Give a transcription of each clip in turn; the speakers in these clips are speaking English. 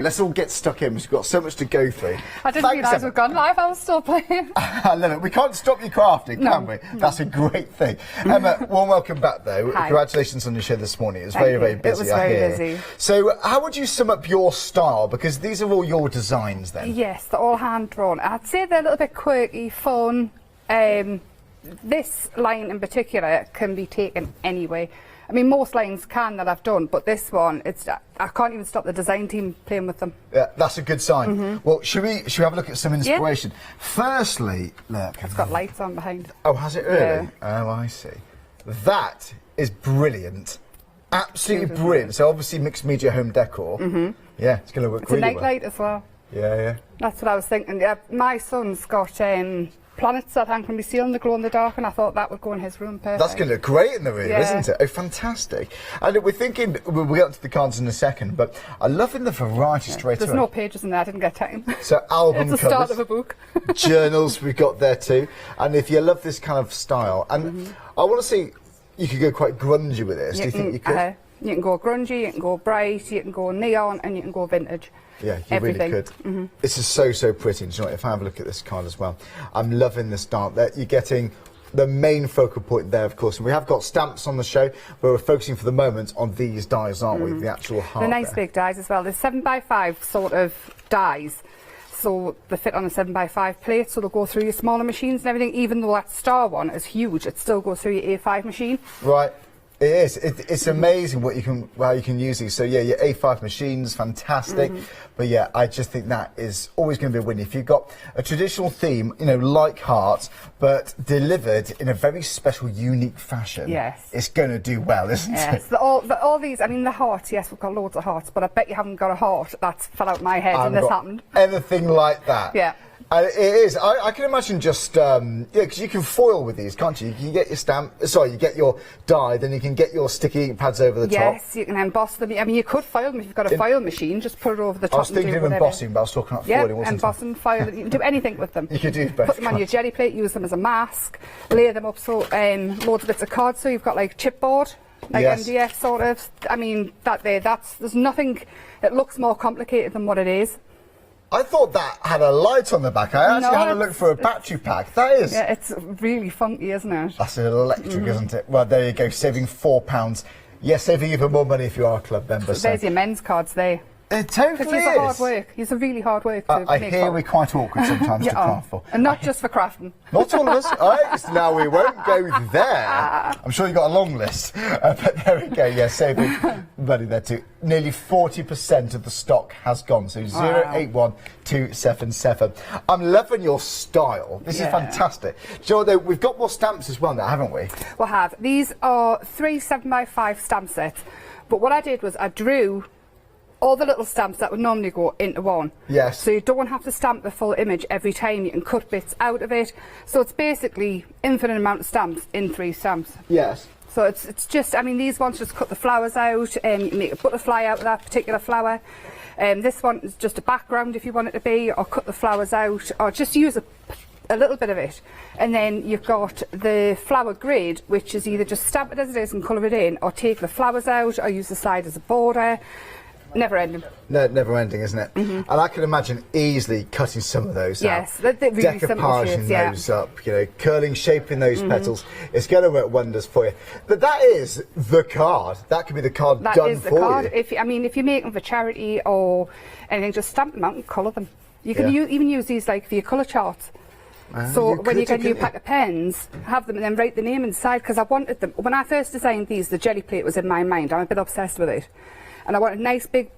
Let's all get stuck in. We've got so much to go through. I didn't realise we'd gone live. I was still playing. I love it. We can't stop you crafting, can we? No. That's a great thing. Emma, warm welcome back, though. Hi. Congratulations on your show this morning. It was very busy. It was very busy. So, how would you sum up your style? Because these are all your designs, then. Yes, they're all hand drawn. I'd say they're a little bit quirky, fun. This line in particular can be taken anyway. I mean, most lines can that I've done, but this one, I can't even stop the design team playing with them. Yeah, that's a good sign. Well, should we have a look at some inspiration? Yeah. Firstly, look. It's got lights on behind. Oh, has it really? Yeah. Oh, I see. That is brilliant. Absolutely brilliant. So obviously mixed media home decor. Yeah, it's going to work really well. It's a night light as well. Yeah. That's what I was thinking. Yeah, my son's got planets that hang from the ceiling that glow in the dark, and I thought that would go in his room perfect. That's going to look great in the room, isn't it? Oh, fantastic. And we're thinking, we'll get onto the cards in a second, but I'm loving the variety straight away. There's no pages in there, I didn't get time. So album it's the covers, start of a book. journals we've got there too. And if you love this kind of style, and I want to see, you could go quite grungy with this. Do you think you could? You can go grungy, you can go bright, you can go neon, and you can go vintage. Yeah, you Everything. really could. This is so pretty. And you know what, if I have a look at this card as well, I'm loving the start there. You're getting the main focal point there, of course. And we have got stamps on the show, but we're focusing for the moment on these dies, aren't we? The actual heart. The nice big dies as well. There's 7x5 sort of dies. So they fit on a 7x5 plate, so they'll go through your smaller machines and everything. Even though that star one is huge, it still goes through your A5 machine. Right. It is. It's amazing what you can use these. So yeah, your A5 machines, fantastic. But yeah, I just think that is always going to be a win. If you've got a traditional theme, you know, like hearts, but delivered in a very special, unique fashion, it's going to do well, isn't it? Yes, all these, I mean, the hearts, yes, we've got loads of hearts, but I bet you haven't got a heart that's fell out my head and this happened. Anything like that. Yeah. It is. I can imagine just, because you can foil with these, can't you? You can get your stamp, you get your die, then you can get your sticky ink pads over the top. Yes, you can emboss them. I mean, you could foil them if you've got a foil machine, just put it over the top. I was thinking of embossing, but I was talking about foiling, wasn't embossing, foil, you can do anything with them. You can do both. Put them on your jelly plate, use them as a mask, lay them up so, loads of bits of card, so you've got like chipboard, like MDF sort of. I mean, there's nothing, it looks more complicated than what it is. I thought that had a light on the back. I actually had a look for a battery pack. That is. Yeah, it's really funky, isn't it? That's electric, isn't it? Well, there you go, saving £4. Yes, saving even more money if you are a club member. So there's your men's cards there. It totally is. Because hard work. He's a really hard work to I hear we're quite awkward sometimes to craft for. And not just for crafting. Not all of us. Now, we won't go there. I'm sure you've got a long list. But there we go. Yeah, saving money there too. Nearly 40% of the stock has gone. So 081277. I'm loving your style. This is fantastic. Do you know, though, we've got more stamps as well now, haven't we? We have. These are 3 7x5 stamp sets. But what I did was I drew all the little stamps that would normally go into one. Yes. So you don't have to stamp the full image every time. You can cut bits out of it. So it's basically infinite amount of stamps in 3 stamps. Yes. So it's just, I mean, these ones just cut the flowers out and you can make a butterfly out of that particular flower. This one is just a background if you want it to be, or cut the flowers out, or just use a little bit of it. And then you've got the flower grid, which is either just stamp it as it is and colour it in, or take the flowers out, or use the side as a border. Never ending. No, never ending, isn't it? And I can imagine easily cutting some of those out. Yes, they're really simple shapes, those up, you know, curling, shaping those petals. It's going to work wonders for you. But that is the card. That could be the card done for you. That is the card. If you make them for charity or anything, just stamp them out and colour them. You can even use these like for your colour charts. So when you get a new pack of pens, have them and then write the name inside, because I wanted them. When I first designed these, the jelly plate was in my mind. I'm a bit obsessed with it. And I wanted nice big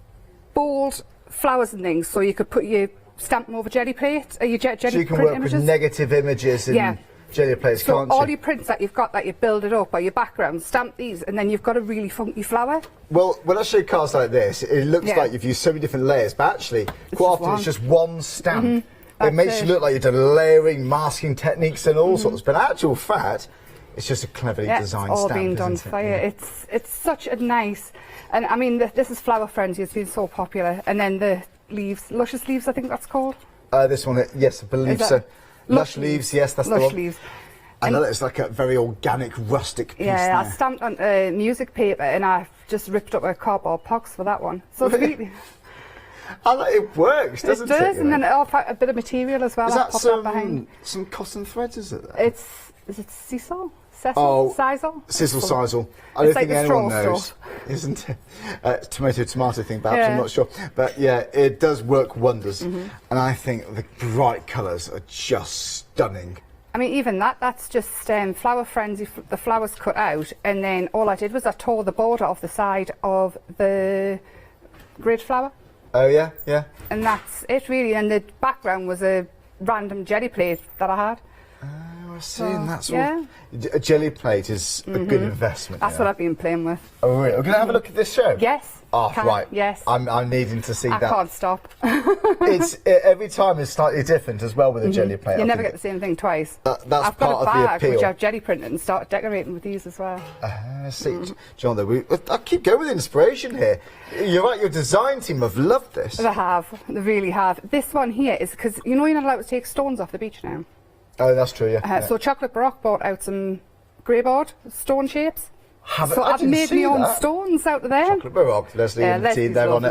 bold flowers and things, so you could put your stamp them over jelly plate, or your jelly so you can print work images. With negative images and jelly plates, so can't you? all your prints that you've got that you build it up, or your background, stamp these, and then you've got a really funky flower. Well, when I show you cards like this, it looks like you've used so many different layers, but actually, quite often it's just one stamp. It makes you look like you've done layering, masking techniques and all sorts, but in actual fact, it's just a cleverly designed it's all stamp, been done for you. It's such a nice, and I mean, this is Flower Frenzy. It's been so popular. And then the leaves, Luscious Leaves, I think that's called. This one, yes, I believe so. Lush Leaves, yes, that's the one. Lush Leaves. I know it's like a very organic, rustic piece. Yeah, I stamped on music paper and I just ripped up a cardboard box for that one. So it's really. It works, doesn't it? It does, and then a bit of material as well. Is that behind. some cotton threads, is it? Is it sisal? Sisal? Sizzle sizzle. I don't think like anyone knows, isn't it? Tomato thing, perhaps, I'm not sure. But yeah, it does work wonders. And I think the bright colours are just stunning. I mean, even that's just Flower Frenzy, the flowers cut out, and then all I did was I tore the border off the side of the grid flower. Oh, yeah, yeah. And that's it, really. And the background was a random jelly plate that I had. I see, and that's all. A jelly plate is a good investment. That's what I've been playing with. Oh, really? We're going to have a look at this show? Yes. Oh, right. Yes. I'm needing to see that. I can't stop. Every time is slightly different as well with a jelly plate. You never get the same thing twice. That's I've part got a of the bag appeal. which I've jelly printed and started decorating with these as well. See, John, I keep going with inspiration here. You're right, your design team have loved this. They have. They really have. This one here is because, you know, you're not allowed to take stones off the beach now. Oh, that's true, yeah. So Chocolate Baroque brought out some grey board stone shapes. So I've made my own stones out of there. Chocolate Baroque, Leslie and the team, they're on it.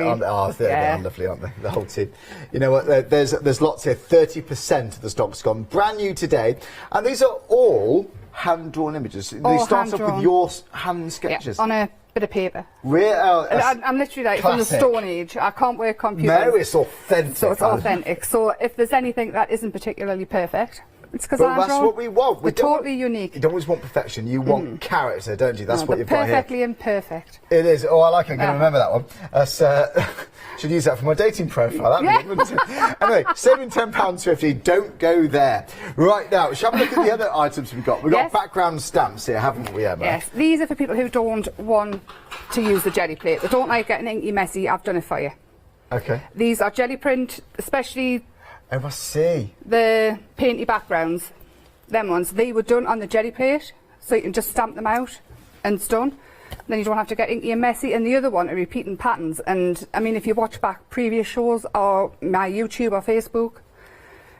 They're lovely, aren't they? The whole team. You know what? There's lots here. 30% of the stock's gone. Brand new today. And these are all hand-drawn images. They start off with your hand sketches. Yeah, on a bit of paper. I'm literally like from the Stone Age. I can't work computers. No, it's authentic. So it's authentic. So if there's anything that isn't particularly perfect, it's because that's what we want. We're totally unique. You don't always want perfection. You want character, don't you? That's what you've got here. Perfectly imperfect. It is. Oh, I like it. I'm going to remember that one. Should use that for my dating profile. That'd be good, wouldn't it? Anyway, saving £10.50. Don't go there. Right now, shall we look at the other items we've got? We've got background stamps here, haven't we, Emma? Yes. These are for people who don't want to use the jelly plate. They don't like getting inky messy. I've done it for you. Okay. These are jelly print, especially. I must see. The painty backgrounds, them ones, they were done on the jelly plate, so you can just stamp them out and it's done. Then you don't have to get inky and messy. And the other one are repeating patterns. And I mean, if you watch back previous shows or my YouTube or Facebook,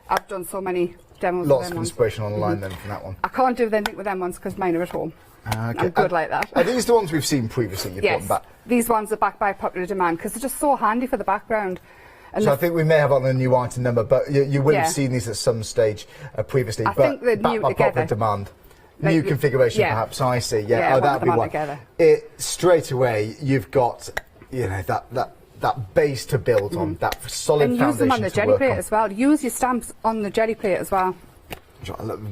I've done so many demos. Lots of inspiration online then from that one. I can't do anything with them ones because mine are at home. Okay. I'm good like that. Are these the ones we've seen previously? You've yes. Back? These ones are backed by popular demand because they're just so handy for the background. And so I think we may have on the new item number, but you will have seen these at some stage previously. I think they're backed new by together. popular demand. New configuration, perhaps. I see. Yeah, that'd be one. Together. Straight away, you've got that base to build on, that solid and foundation use them on the to jelly work plate on. as well. Use your stamps on the jelly plate as well.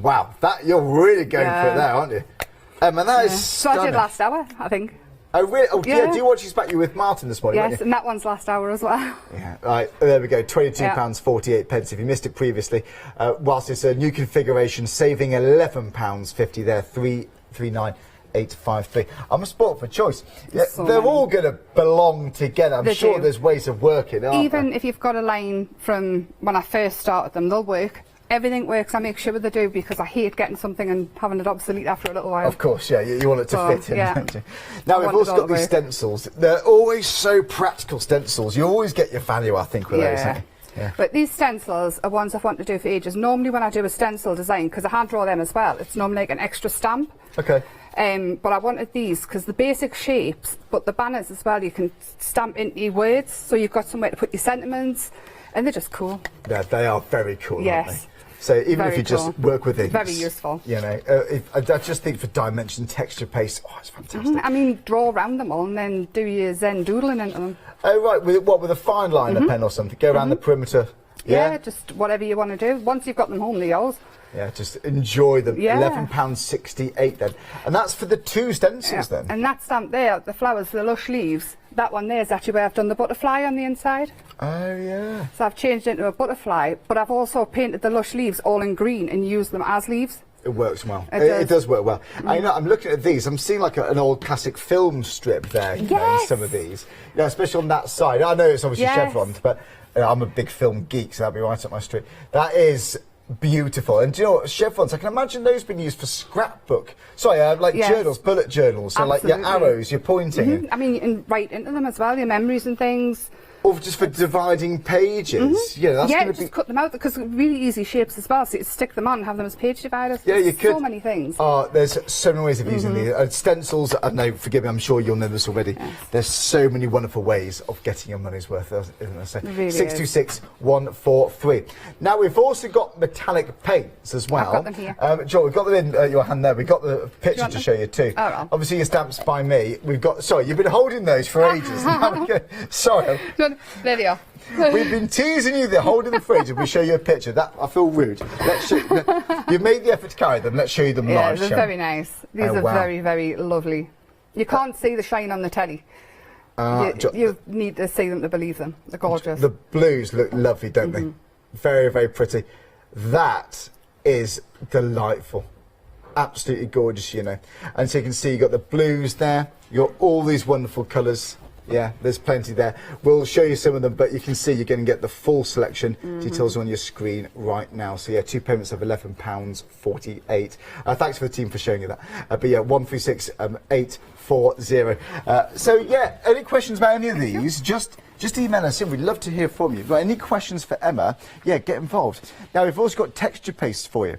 Wow, you're really going for it there, aren't you? And that is stunning. So I did last hour, I think. Oh, really? Oh, yeah. Do you watch this back? You were with Martin this morning, yes, and that one's last hour as well. Yeah, right, there we go, £22.48 if you missed it previously. Whilst it's a new configuration, saving £11.50 there, 339,853. I'm a sport for choice. Yeah, so they're all going to belong together. I'm sure there's ways of working, aren't Even if you've got a line from when I first started them, they'll work. Everything works. I make sure they do because I hate getting something and having it obsolete after a little while. Of course, yeah. You want it to fit in, don't you? Now, we've also got these stencils. They're always so practical, stencils. You always get your value, I think, with those. Yeah. But these stencils are ones I've wanted to do for ages. Normally when I do a stencil design, because I hand draw them as well, it's normally like an extra stamp. Okay. But I wanted these because the basic shapes, but the banners as well, you can stamp into words, so you've got somewhere to put your sentiments, and they're just cool. Yeah, they are very cool, yes. aren't they? So even if you just work with it, very useful. You know, I just think for dimension, texture, pace, it's fantastic. I mean, draw around them all and then do your Zen doodling into them. Oh right, with a fine liner pen or something, go around the perimeter. Yeah, just whatever you want to do. Once you've got them home, they're yours. Yeah, just enjoy them. £11.68 then, and that's for the two stencils then. And that stamp there, the flowers, the lush leaves. That one there is actually where I've done the butterfly on the inside. Oh yeah. So I've changed it into a butterfly, but I've also painted the lush leaves all in green and used them as leaves. It works well. It does work well. I'm looking at these. I'm seeing like an old classic film strip there. You know, in some of these, especially on that side. I know it's obviously chevrons, but I'm a big film geek, so that'll be right up my street. That is beautiful. And do you know what, chevrons, I can imagine those being used for scrapbook. Sorry, journals, bullet journals. So like your arrows, your pointing. I mean, you can write into them as well, your memories and things. Or just for dividing pages. Yeah, that's going to be... just cut them out because really easy shapes as well. So you stick them on and have them as page dividers. Yeah, you could. So many things. Oh, there's so many ways of using these. Stencils, I know, forgive me, I'm sure you'll know this already. Yes. There's so many wonderful ways of getting your money's worth, isn't there? So, really 626-143. Now, we've also got metallic paints as well. I've got them here. Joel, we've got them in your hand there. We've got the picture to show you too. Oh, well. Obviously, your stamps by me. We've got... Sorry, you've been holding those for ages. Sorry. There they are. We've been teasing you. They're holding the fridge, and we show you a picture. That I feel rude. Let's show you've made the effort to carry them. Let's show you them live. Yeah, they're very nice. These are very, very lovely. You can't see the shine on the telly. You need to see them to believe them. They're gorgeous. The blues look lovely, don't they? Very, very pretty. That is delightful. Absolutely gorgeous, you know. And so you can see you've got the blues there. You've got all these wonderful colours. Yeah, there's plenty there. We'll show you some of them, but you can see you're going to get the full selection. Details are on your screen right now. So yeah, 2 payments of £11.48. Thanks for the team for showing you that. But yeah, 136840. So yeah, any questions about any of these? Just email us in. We'd love to hear from you. Got any questions for Emma? Yeah, get involved. Now we've also got texture paste for you.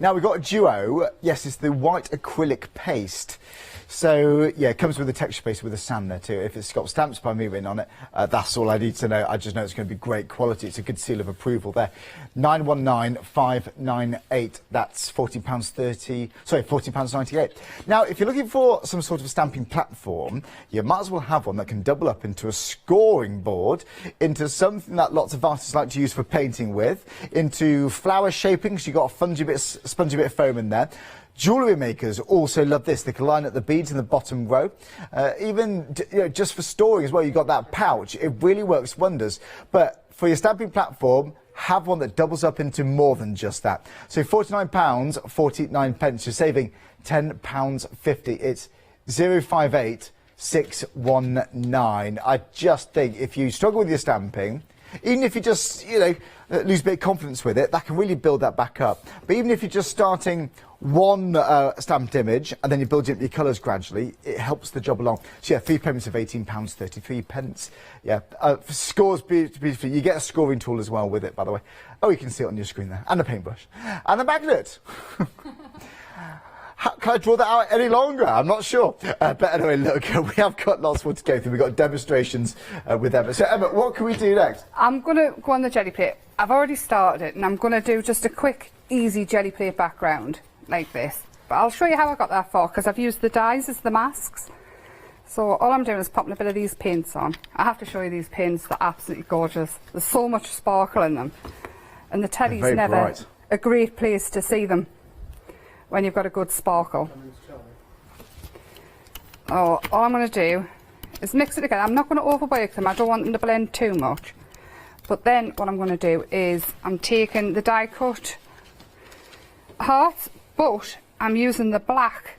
Now we've got a duo. Yes, it's the white acrylic paste. So, yeah, it comes with a texture paste with a sand there too. If it's got stamps by me written on it, that's all I need to know. I just know it's going to be great quality. It's a good seal of approval there. 919598. That's £14.30. Sorry, £14.98. Now, if you're looking for some sort of stamping platform, you might as well have one that can double up into a scoring board, into something that lots of artists like to use for painting with, into flower shaping, because you've got a spongy bit of foam in there. Jewellery makers also love this. They can line up the beads in the bottom row. Even just for storing as well, you've got that pouch. It really works wonders. But for your stamping platform, have one that doubles up into more than just that. So £49.49, you're saving £10.50. It's 058619. I just think if you struggle with your stamping, even if you just, lose a bit of confidence with it, that can really build that back up. But even if you're just starting one stamped image and then you build up your colours gradually, it helps the job along. So yeah, 3 payments of £18.33. Yeah, scores beautifully. You get a scoring tool as well with it, by the way. Oh, you can see it on your screen there. And a paintbrush. And a magnet. Can I draw that out any longer? I'm not sure. But anyway, look, we have got lots more to go through. We've got demonstrations with Emma. So, Emma, what can we do next? I'm going to go on the jelly plate. I've already started it, and I'm going to do just a quick, easy jelly plate background like this. But I'll show you how I got that for, because I've used the dies as the masks. So all I'm doing is popping a bit of these paints on. I have to show you these paints. They're absolutely gorgeous. There's so much sparkle in them. And the telly's never bright. A great place to see them when you've got a good sparkle. Oh, all I'm going to do is mix it together. I'm not going to overwork them. I don't want them to blend too much. But then what I'm going to do is I'm taking the die cut hearts, but I'm using the black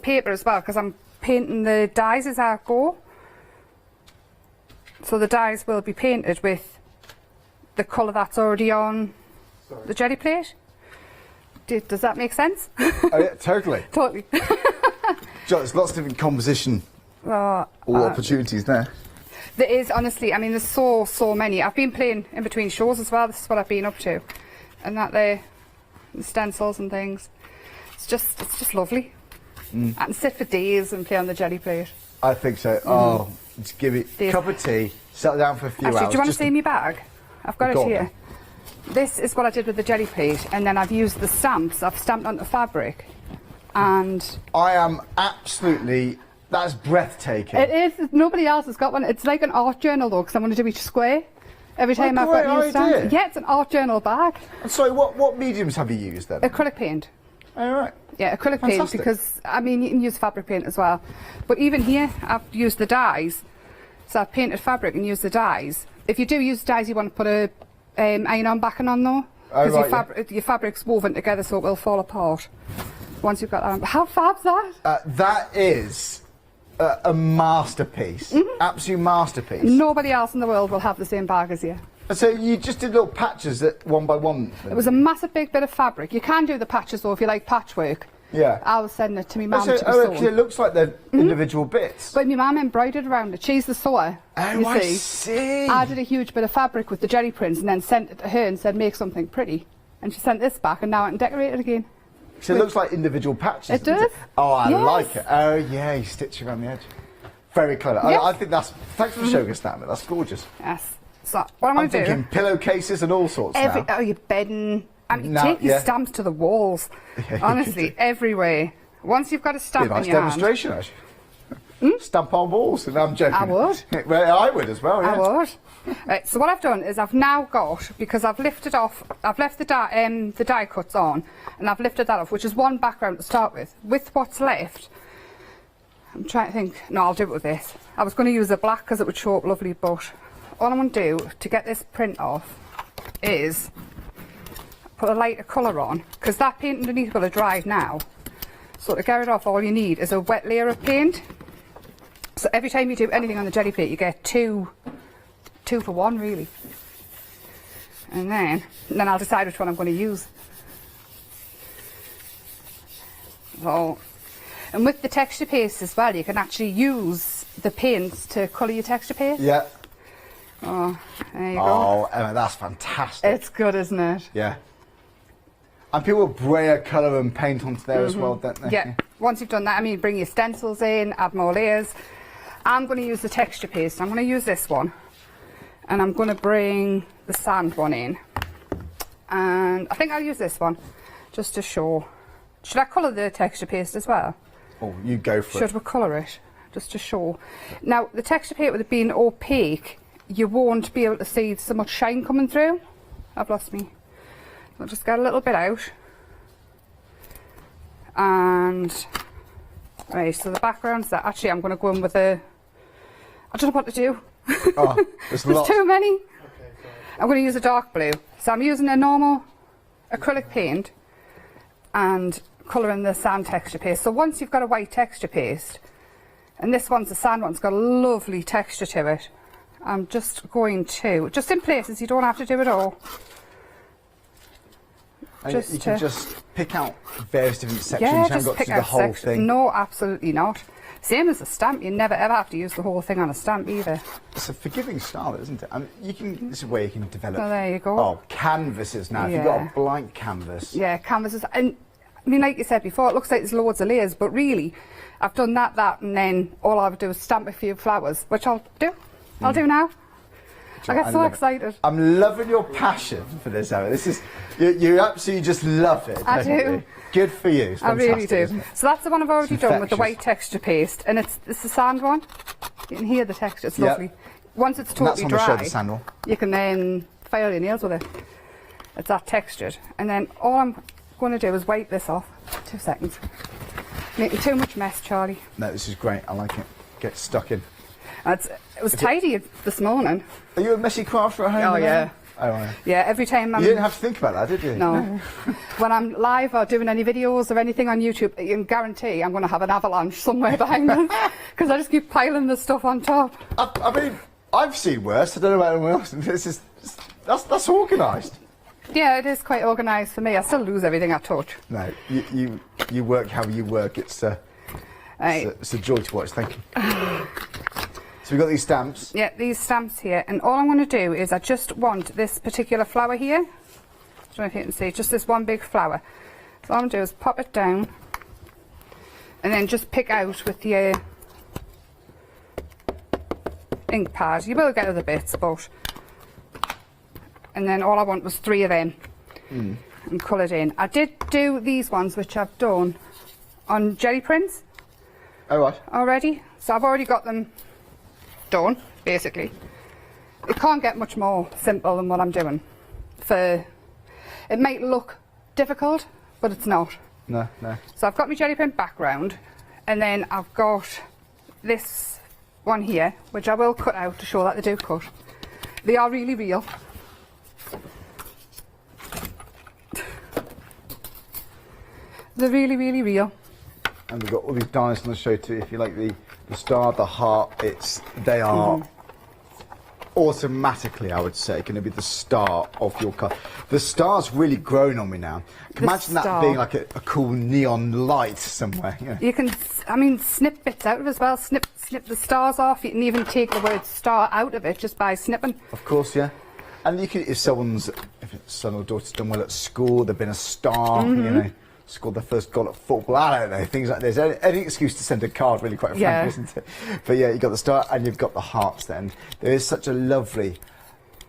paper as well, because I'm painting the dies as I go. So the dies will be painted with the colour that's already on the jelly plate. Does that make sense? Oh yeah, totally. Totally. There's lots of different composition opportunities there. There is, honestly. I mean, there's so many. I've been playing in between shows as well. This is what I've been up to, and that there, the stencils and things. It's just lovely. I can sit for days and play on the jelly plate. I think so. Oh, just give it a cup of tea, settle down for a few hours. Do you want to see my bag? I've got it here. This is what I did with the jelly plate, and then I've used the stamps. I've stamped onto fabric, and I am absolutely. That's breathtaking. It is. Nobody else has got one. It's like an art journal though, because I want to do each square every time I've got new stamps. Yeah, it's an art journal bag. And sorry, what mediums have you used then? Acrylic paint. All right. Yeah, acrylic paint, because I mean you can use fabric paint as well. But even here, I've used the dyes. So I've painted fabric and used the dyes. If you do use dyes, you want to put a iron-on backing on though, because your fabric's woven together, so it will fall apart once you've got that on. How fab's that? That is a masterpiece. Absolute masterpiece. Nobody else in the world will have the same bag as you. So you just did little patches that one by one? It was a massive big bit of fabric. You can do the patches though if you like patchwork. Yeah. I was sending it to my mum So, to be sewn. because it looks like they're individual bits. But my mum embroidered around it. She's the sewer. Oh, you I see. see. I did a huge bit of fabric with the jelly prints and then sent it to her and said, make something pretty. And she sent this back and now I can decorate it again. So it looks like individual patches. It does. Oh, I Yes. like it. Oh, yeah, you stitch around the edge. Very clever. Yes. I think that's... Thanks for showing us that, but that's gorgeous. Yes. So what I'm going to do... thinking pillowcases and all sorts now. Oh, your bedding. I mean, Now, take your yeah. stamps to the walls. Yeah, you Honestly, could everywhere. Once you've got a stamp Be a nice in your hand... demonstration, actually. Stamp on walls. And I'm joking. I would. Well, I would as well, yeah. I would. Right, so what I've done is I've now got, because I've lifted off, I've left the die cuts on, and I've lifted that off, which is one background to start with. With what's left, I'm trying to think, no, I'll do it with this. I was going to use a black because it would show up lovely, but all I'm going to do to get this print off is put a lighter colour on, because that paint underneath will have dried now. So to get it off, all you need is a wet layer of paint. So every time you do anything on the jelly plate, you get two for one, really. And then I'll decide which one I'm going to use. So, and with the texture paste as well, you can actually use the paints to colour your texture paste. Yeah. Oh, there you go. Oh, Emma, that's fantastic. It's good, isn't it? Yeah. And people brayer colour and paint onto there as well, don't they? Yeah. Once you've done that, I mean, bring your stencils in, add more layers. I'm going to use the texture paste. I'm going to use this one. And I'm going to bring the sand one in. And I think I'll use this one just to show. Should I colour the texture paste as well? Oh, you go for it. Should we colour it? Just to show. Now, the texture paste with it being opaque, you won't be able to see so much shine coming through. I've lost me. I'll just get a little bit out. And, right, so the background's that. Actually, I'm going to go in with a... I don't know what to do. Oh, there's too many. I'm going to use a dark blue. So I'm using a normal acrylic paint and colouring the sand texture paste. So once you've got a white texture paste, and this one's the sand one, it's got a lovely texture to it. I'm just going to, just in places, you don't have to do it all. And you can just pick out various different sections. Yeah, You haven't just got to pick do the out whole sections. thing. No, absolutely not. Same as a stamp, you never ever have to use the whole thing on a stamp either. It's a forgiving style, isn't it? I mean, you can. This is where you can develop. Oh, there you go. Oh, canvases now. If you've got a blank canvas. Yeah, canvases. And I mean, like you said before, it looks like there's loads of layers, but really, I've done that, and then all I would do is stamp a few flowers, which I'll do. I'll do now. I get so excited. I'm loving your passion for this, Emma. This is, you absolutely just love it. I don't do. you? Good for you. It's I really do. isn't it? So that's the one I've already done with the infectious. white texture paste, and it's the sand one. You can hear the texture, it's Yep. lovely. Once it's And totally that's on the dry, show, the sand one. you can then file your nails with it. It's that textured. And then all I'm going to do is wipe this off. 2 seconds. Making too much mess, Charlie. No, this is great. I like it. Get stuck in. And it was tidy this morning. Are you a messy crafter at home? Oh, yeah. Oh, yeah. Yeah, every time I'm... You didn't have to think about that, did you? No. When I'm live or doing any videos or anything on YouTube, you can guarantee I'm going to have an avalanche somewhere behind me because I just keep piling the stuff on top. I mean, I've seen worse. I don't know about anyone else. This is that's organised. Yeah, it is quite organised for me. I still lose everything I touch. No, you work how you work. It's a joy to watch. Thank you. So we've got these stamps. Yeah, these stamps here, and all I'm going to do is I just want this particular flower here. I don't know if you can see, just this one big flower. So all I'm going to do is pop it down and then just pick out with the ink pad. You will get other bits, but... And then all I want was 3 of them and coloured in. I did do these ones, which I've done on jelly prints. Oh, right. Already. So I've already got them done, basically. It can't get much more simple than what I'm doing. It might look difficult, but it's not. No. So I've got my jelly print background, and then I've got this one here, which I will cut out to show that they do cut. They are really real. They're really, really real. And we've got all these dies on the show too. If you like the star, the heart, they are automatically, I would say, going to be the star of your card. The star's really grown on me now. Imagine that being like a cool neon light somewhere. You know. You can, I mean, snip bits out of it as well. Snip the stars off. You can even take the word star out of it just by snipping. Of course, yeah. And you can, if it's son or daughter's done well at school, they've been a star, you know, scored their first goal at football, I don't know, things like this. Any excuse to send a card, really, quite frankly, isn't it? But yeah, you've got the star and you've got the hearts then. There is such a lovely,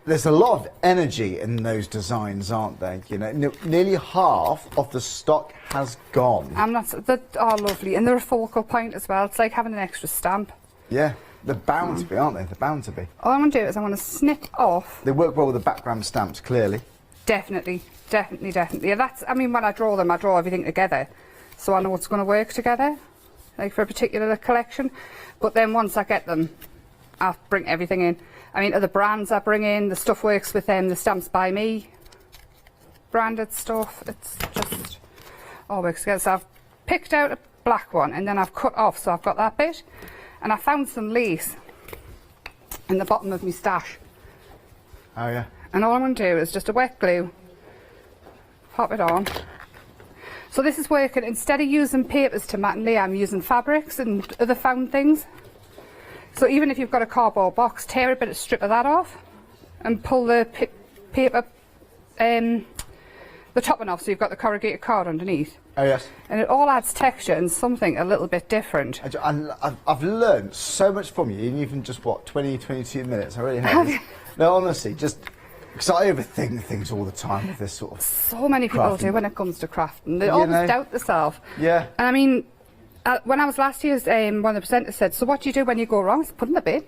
there's a lot of energy in those designs, aren't there? You know, nearly half of the stock has gone. They are lovely, and they're a focal point as well. It's like having an extra stamp. Yeah. They're bound to be, aren't they? They're bound to be. All I'm going to do is I'm going to snip off. They work well with the background stamps, clearly. Definitely. Yeah, that's, I mean, when I draw them, I draw everything together. So I know it's going to work together, like for a particular collection. But then once I get them, I'll bring everything in. I mean, other brands I bring in, the stuff works with them, the Stamps by Me branded stuff. It's just all works together. So I've picked out a black one and then I've cut off, so I've got that bit. And I found some lace in the bottom of my stash. Oh yeah. And all I'm going to do is just a wet glue, pop it on. So this is working, instead of using papers to mat and lay, I'm using fabrics and other found things. So even if you've got a cardboard box, tear a bit of strip of that off and pull the paper, the topping off, so you've got the corrugated card underneath. Oh yes. And it all adds texture and something a little bit different. I've learned so much from you in even just, what, 22 minutes? I really have. No, honestly, just because I overthink things all the time with this sort of So many people crafting. do when it comes to crafting. They always doubt themselves. Yeah. And I mean, when I was last year's, one of the presenters said, so what do you do when you go wrong? I said, put in the bin.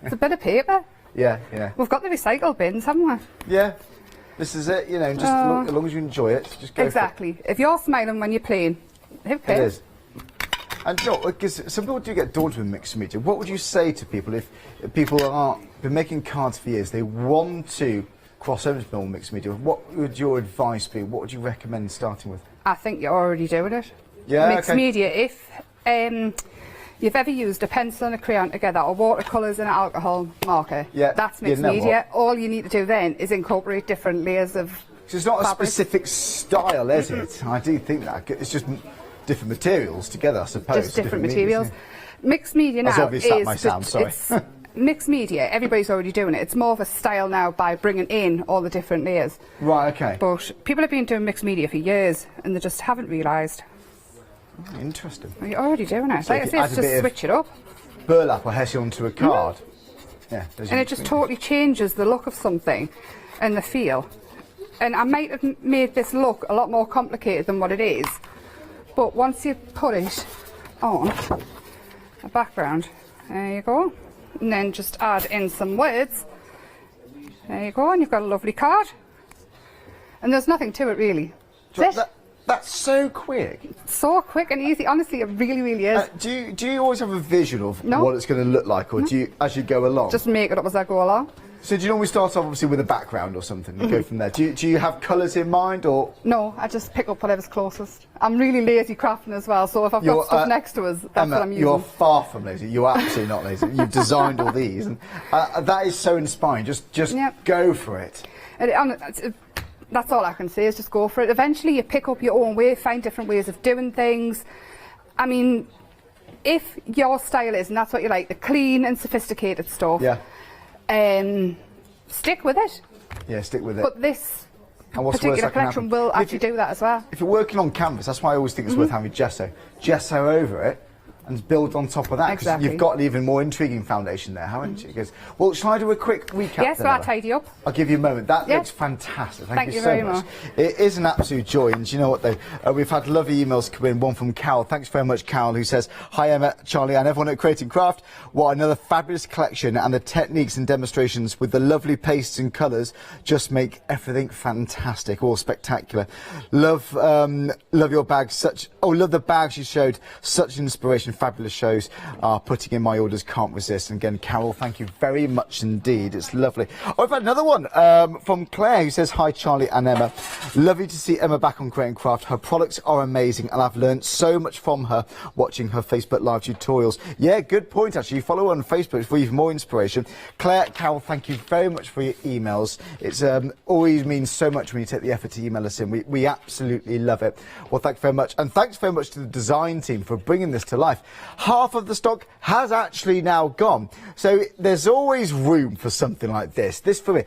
It's a bit of paper. Yeah, yeah. We've got the recycle bins, haven't we? Yeah. This is it, you know, just as long as you enjoy it, just go exactly. for it. If you're smiling when you're playing, who cares? It is. And you know, because some people do get daunted with mixed media. What would you say to people if people aren't been making cards for years, they want to cross over to mixed media? What would your advice be? What would you recommend starting with? I think you're already doing it. Yeah, mixed media, if you've ever used a pencil and a crayon together, or watercolours and an alcohol marker, that's mixed media. All you need to do then is incorporate different layers of So it's not fabric. a specific style, is it? I do think that. It's just different materials together, I suppose. Just different materials. Mixed media now as obvious is that might sound, sorry. mixed media, everybody's already doing it. It's more of a style now by bringing in all the different layers. Right, okay. But people have been doing mixed media for years and they just haven't realised. Oh, interesting. Well, you're already doing it. So Like I say, it's just switch it up. Burlap or hessian onto a card. Yeah. And it just totally changes the look of something and the feel. And I might have made this look a lot more complicated than what it is. But once you put it on a background, there you go. And then just add in some words. There you go, and you've got a lovely card. And there's nothing to it really. That's so quick. So quick and easy. Honestly, it really, really is. Do you always have a vision of what it's going to look like, or do you, as you go along? Just make it up as I go along. So do you normally start off obviously with a background or something and go from there? Do you have colours in mind, or? No, I just pick up whatever's closest. I'm really lazy crafting as well, so if I've got stuff next to us, that's Emma, what I'm using. You're far from lazy. You're absolutely not lazy. You've designed all these, and that is so inspiring. Just go for it. That's all I can say, is just go for it. Eventually you pick up your own way, find different ways of doing things. I mean, if your style is, and that's what you like, the clean and sophisticated stuff, stick with it. Yeah, stick with it. But this particular collection will actually do that as well. If you're working on canvas, that's why I always think it's worth having gesso over it and build on top of that, because Exactly. you've got an even more intriguing foundation there, haven't you? Because, well, shall I do a quick recap? Yes, so I'll tidy up. I'll give you a moment. That looks fantastic. Thank you so very much. It is an absolute joy, and do you know what, though? We've had lovely emails come in, one from Carol. Thanks very much, Carol, who says, hi, Emma, Charlie, and everyone at Creating Craft. What another fabulous collection, and the techniques and demonstrations with the lovely pastes and colours just make everything fantastic, all spectacular. Love your bags, love the bags you showed, such inspiration. fabulous shows are putting in my orders. Can't resist. And again, Carol, thank you very much indeed. It's lovely. Oh, I've had another one from Claire who says, hi Charlie and Emma. Lovely to see Emma back on Create and Craft. Her products are amazing and I've learned so much from her watching her Facebook live tutorials. Yeah, good point actually. Follow her on Facebook for even more inspiration. Claire, Carol, thank you very much for your emails. It's always means so much when you take the effort to email us in. We absolutely love it. Well, thanks very much. And thanks very much to the design team for bringing this to life. Half of the stock has actually now gone. So there's always room for something like this. This for me,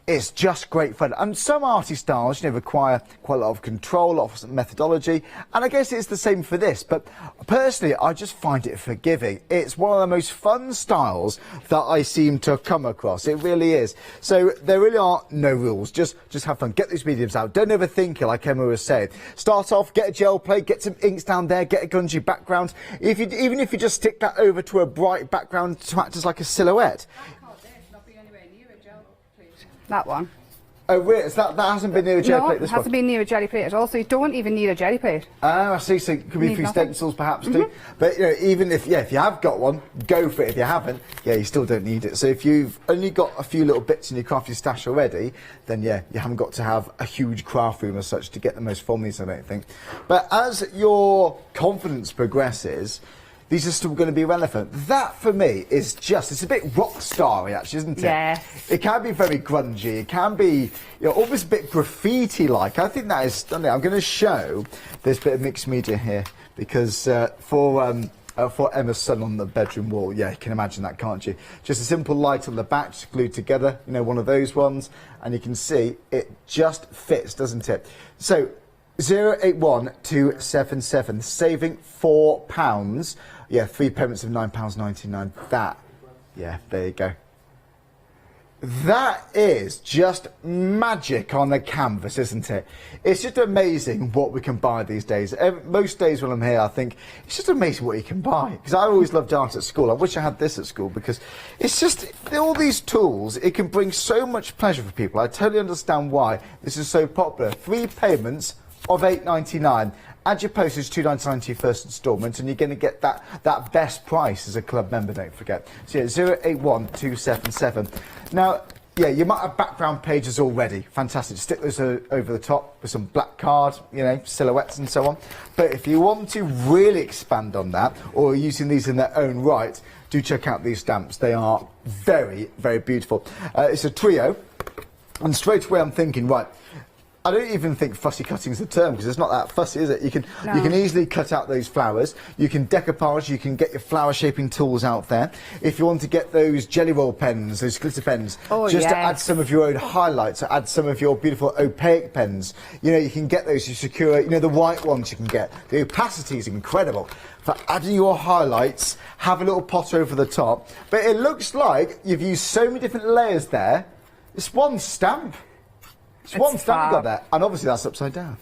it's just great fun. And some arty styles, require quite a lot of control, a lot of methodology. And I guess it's the same for this. But personally, I just find it forgiving. It's one of the most fun styles that I seem to come across. It really is. So there really are no rules. Just have fun. Get these mediums out. Don't overthink it, like Emma was saying. Start off, get a gel plate, get some inks down there, get a grungy background. Even if you just stick that over to a bright background to act as like a silhouette. That one. Oh, really? So that hasn't been near a jelly plate, this one? No, it hasn't been near a jelly plate at all, so you don't even need a jelly plate. Ah, I see. So it could be a few stencils perhaps too. But even if you have got one, go for it. If you haven't, you still don't need it. So if you've only got a few little bits in your crafty stash already, then you haven't got to have a huge craft room as such to get the most from these, I don't think. But as your confidence progresses, these are still going to be relevant. That, for me, is it's a bit rock starry, actually, isn't it? Yeah. It can be very grungy. It can be, almost a bit graffiti-like. I think that is stunning. I'm going to show this bit of mixed media here because for Emma's son on the bedroom wall, you can imagine that, can't you? Just a simple light on the back, just glued together, one of those ones, and you can see it just fits, doesn't it? So, 081277, saving £4. 3 payments of £9.99. That, there you go. That is just magic on the canvas, isn't it? It's just amazing what we can buy these days. Most days when I'm here, I think, it's just amazing what you can buy. Because I always loved art at school. I wish I had this at school because it's just, all these tools, it can bring so much pleasure for people. I totally understand why this is so popular. 3 payments of £8.99. Add your postage, £2.99 to your first instalment, and you're going to get that best price as a club member, don't forget. So 081277. Now, you might have background pages already. Fantastic. Stick those over the top with some black card, silhouettes and so on. But if you want to really expand on that, or using these in their own right, do check out these stamps. They are very, very beautiful. It's a trio, and straight away I'm thinking, right, I don't even think fussy cutting is the term because it's not that fussy, is it? You can easily cut out those flowers. You can decoupage. You can get your flower shaping tools out there. If you want to get those jelly roll pens, those glitter pens, to add some of your own highlights, or add some of your beautiful opaque pens, you can get those. You secure, the white ones you can get. The opacity is incredible. For adding your highlights, have a little pot over the top. But it looks like you've used so many different layers there. It's one stamp. It's one stamp you got there, and obviously that's upside down.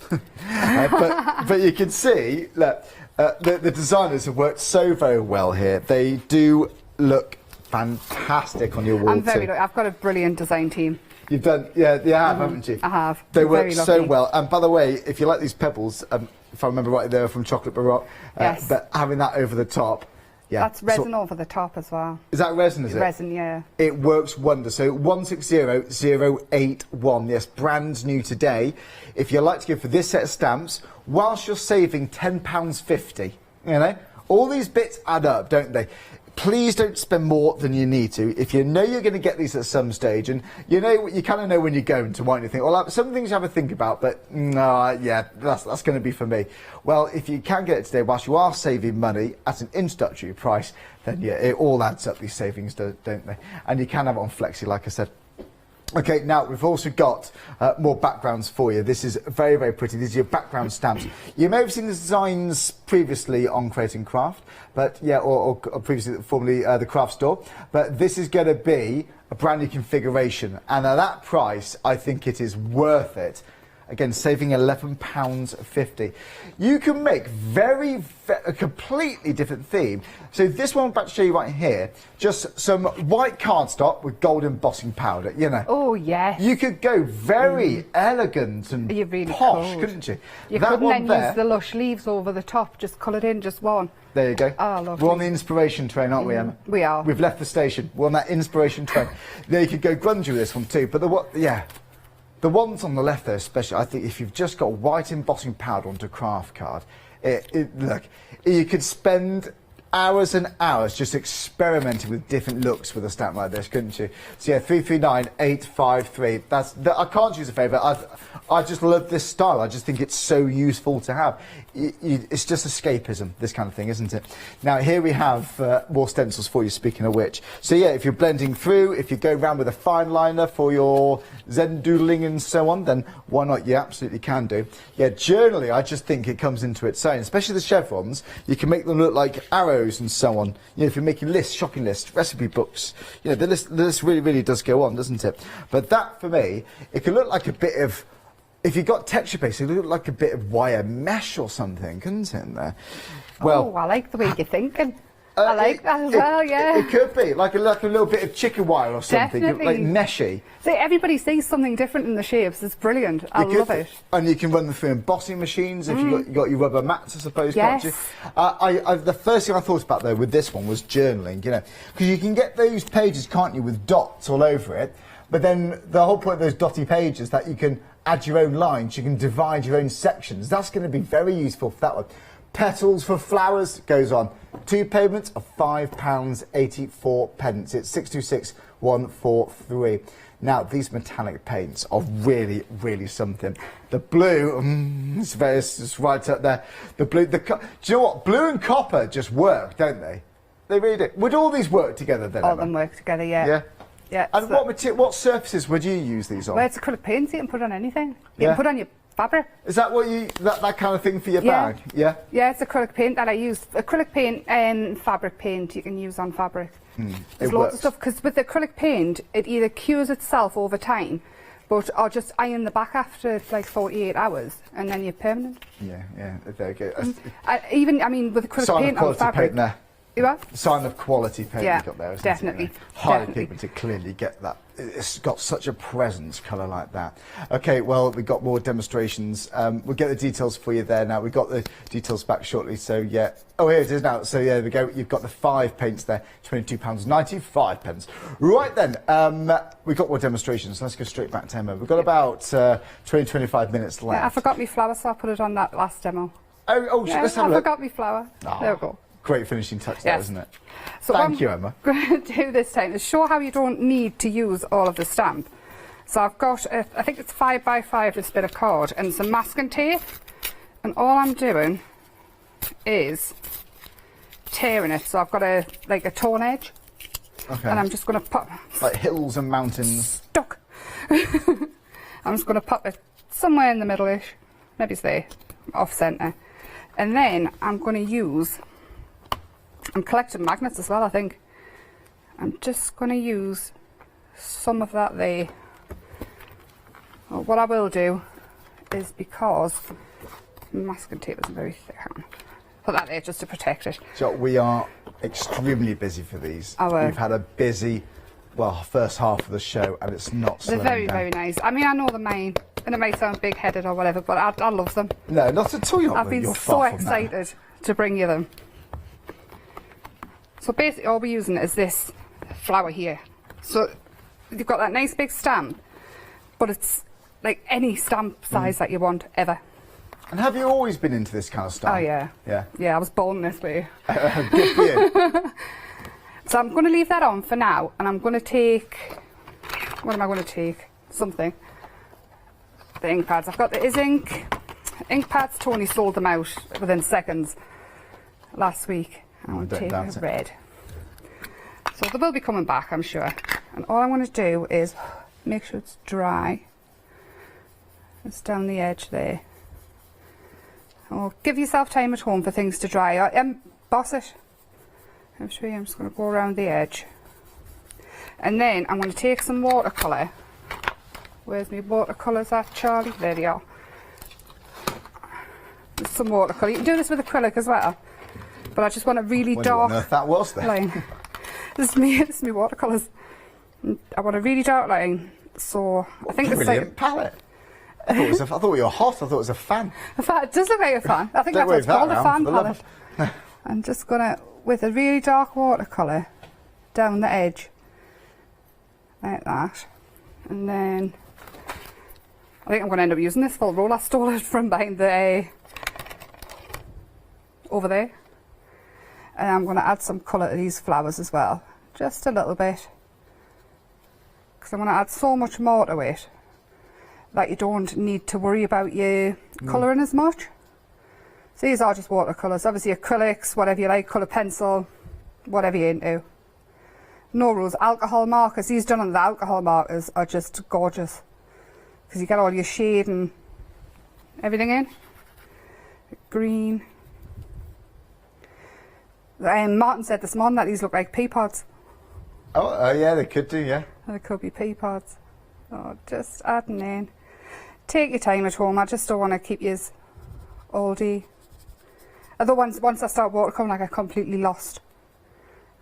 But you can see that the designers have worked so very well here. They do look fantastic on your wall. I'm very lucky. I've got a brilliant design team. You've done, you have, haven't you? I have. They work so well. And by the way, if you like these pebbles, if I remember right, they were from Chocolate Baroque. Yes. But having that over the top. Yeah. That's resin over the top as well. Is that resin, is it? Resin, yeah. It works wonders. So 160081. Yes, brand new today. If you'd like to go for this set of stamps, whilst you're saving £10.50, all these bits add up, don't they? Please don't spend more than you need to. If you know you're going to get these at some stage, and you kind of know when you're going to, why you think, well, some things you have to think about, but that's going to be for me. Well, if you can get it today, whilst you are saving money at an introductory price, then it all adds up, these savings, don't they? And you can have it on Flexi, like I said. Okay, now we've also got more backgrounds for you. This is very, very pretty. These are your background stamps. You may have seen the designs previously on Create and Craft, but or previously, formerly the Craft Store. But this is going to be a brand new configuration, and at that price, I think it is worth it. Again, saving £11.50. You can make a completely different theme. So this one I'm about to show you right here, just some white cardstock with gold embossing powder, you know. Oh, yes. You could go very elegant and posh, couldn't you? You couldn't then use the lush leaves over the top, just coloured in just one. There you go. Oh, lovely. We're on the inspiration train, aren't we, Emma? We are. We've left the station. We're on that inspiration train. There you could go grungy with this one too. But the ones on the left there, especially, I think if you've just got white embossing powder onto a craft card, look, you could spend hours and hours just experimenting with different looks with a stamp like this, couldn't you? So yeah, 339853. I can't choose a favourite. I just love this style. I just think it's so useful to have. It's just escapism, this kind of thing, isn't it? Now here we have more stencils for you, speaking of which. So yeah, if you're blending through, if you go around with a fine liner for your Zen doodling and so on, then why not? You absolutely can do. Yeah, journaling, I just think it comes into its own, especially the chevrons. You can make them look like arrows and so on. You know, if you're making lists, shopping lists, recipe books, you know, the list really, really does go on, doesn't it? But that, for me, it can look like a bit of, if you've got texture paste, it would look like a bit of wire mesh or something, couldn't it, in there? Well, oh, I like the way you're thinking. I like that as well, yeah. It could be, like a little bit of chicken wire or something, like meshy. So everybody sees something different in the shapes. It's brilliant. I love it. And you can run them through embossing machines if you've got your rubber mats, I suppose, yes. can't you? The first thing I thought about, though, with this one was journaling, you know, because you can get those pages, can't you, with dots all over it, but then the whole point of those dotty pages is that you can add your own lines, you can divide your own sections. That's going to be very useful for that one. Petals for flowers goes on. 2 payments of £5.84. It's 626143. Now, these metallic paints are really, really something. The blue, it's right up there. The blue, do you know what? Blue and copper just work, don't they? They really do. Would all these work together then? All of them work together, yeah. Yeah? Yeah. And what surfaces would you use these on? Well, it's acrylic paint, so you can put on anything. You can put on your fabric. Is that what that kind of thing for your bag? Yeah. Yeah, it's acrylic paint that I use. Acrylic paint and fabric paint you can use on fabric. There's lots of stuff, because with acrylic paint, it either cures itself over time, or just iron the back after like 48 hours, and then you're permanent. Yeah, there you go. I mean, with acrylic paint on fabric. Paint there. You what? Sign of quality paint you've got there, isn't definitely, it? Highly pigmented, clearly get that. It's got such a presence, colour like that. Okay, well, we've got more demonstrations. We'll get the details for you there now. We've got the details back shortly, so yeah. Oh, here it is now. So yeah, there we go. You've got the 5 paints there, £22.95. Right then, we've got more demonstrations. Let's go straight back to Emma. We've got about 20-25 minutes left. Yeah, I forgot my flower, so I put it on that last demo. Oh, yeah, let's have a look. I forgot my flower. Oh. There we go. Great finishing touch there, isn't it? So Thank you, Emma. What I'm going to do this time is show how you don't need to use all of the stamp. So I've got, I think it's 5x5, this bit of card, and some masking tape. And all I'm doing is tearing it. So I've got a torn edge. Okay. And I'm just going to pop... Like hills and mountains. Stuck. I'm just going to pop it somewhere in the middle-ish. Maybe it's there, off-centre. And then I'm going to use... I'm collecting magnets as well, I think. I'm just going to use some of that there. Well, what I will do is, because masking tape isn't very thick, put that there just to protect it. So we are extremely busy for these. We've had a busy, first half of the show, and it's not slowing They're very, down. very nice. I mean, I know they're mine, and it might sound big-headed or whatever, but I love them. No, not at all. I've been so excited to bring you them. So basically all we're using is this flower here. So you've got that nice big stamp, but it's like any stamp size that you want, ever. And have you always been into this kind of stamp? Oh yeah. Yeah. Yeah, I was born this way. Good for you. So I'm going to leave that on for now, and I'm going to take, what am I going to take? Something. The ink pads. I've got the ink pads. Tony sold them out within seconds last week. I'm going to take a red. So they will be coming back, I'm sure. And all I want to do is make sure it's dry. It's down the edge there. Oh, give yourself time at home for things to dry. Emboss it. I'm just going to go around the edge. And then I'm going to take some watercolour. Where's my watercolours at, Charlie? There they are. some watercolour. You can do this with acrylic as well, but I just want a really Wonder what on dark earth that was then. line. This is me watercolours. I want a really dark line, so I think it's Brilliant like palette. I thought you were hot. I thought it was a fan. in fact, it does look like a fan. I think Don't that's what's wave that called a around, fan for the love palette. I'm just gonna, with a really dark watercolour down the edge, like that, and then I think I'm going to end up using this full roll. I stole it from behind the over there, and I'm going to add some colour to these flowers as well, just a little bit, because I'm going to add so much more to it that you don't need to worry about your colouring as much. So these are just watercolours, obviously acrylics, whatever you like, colour pencil, whatever you're into. No rules. Alcohol markers, these done on the alcohol markers are just gorgeous, because you get all your shade and everything in. Green. Martin said this morning that these look like pea pods. Oh, yeah, they could do, yeah. They could be pea pods. Oh, just adding in. Take your time at home. I just don't want to keep you all day. Although once I start watercolouring, I get completely lost.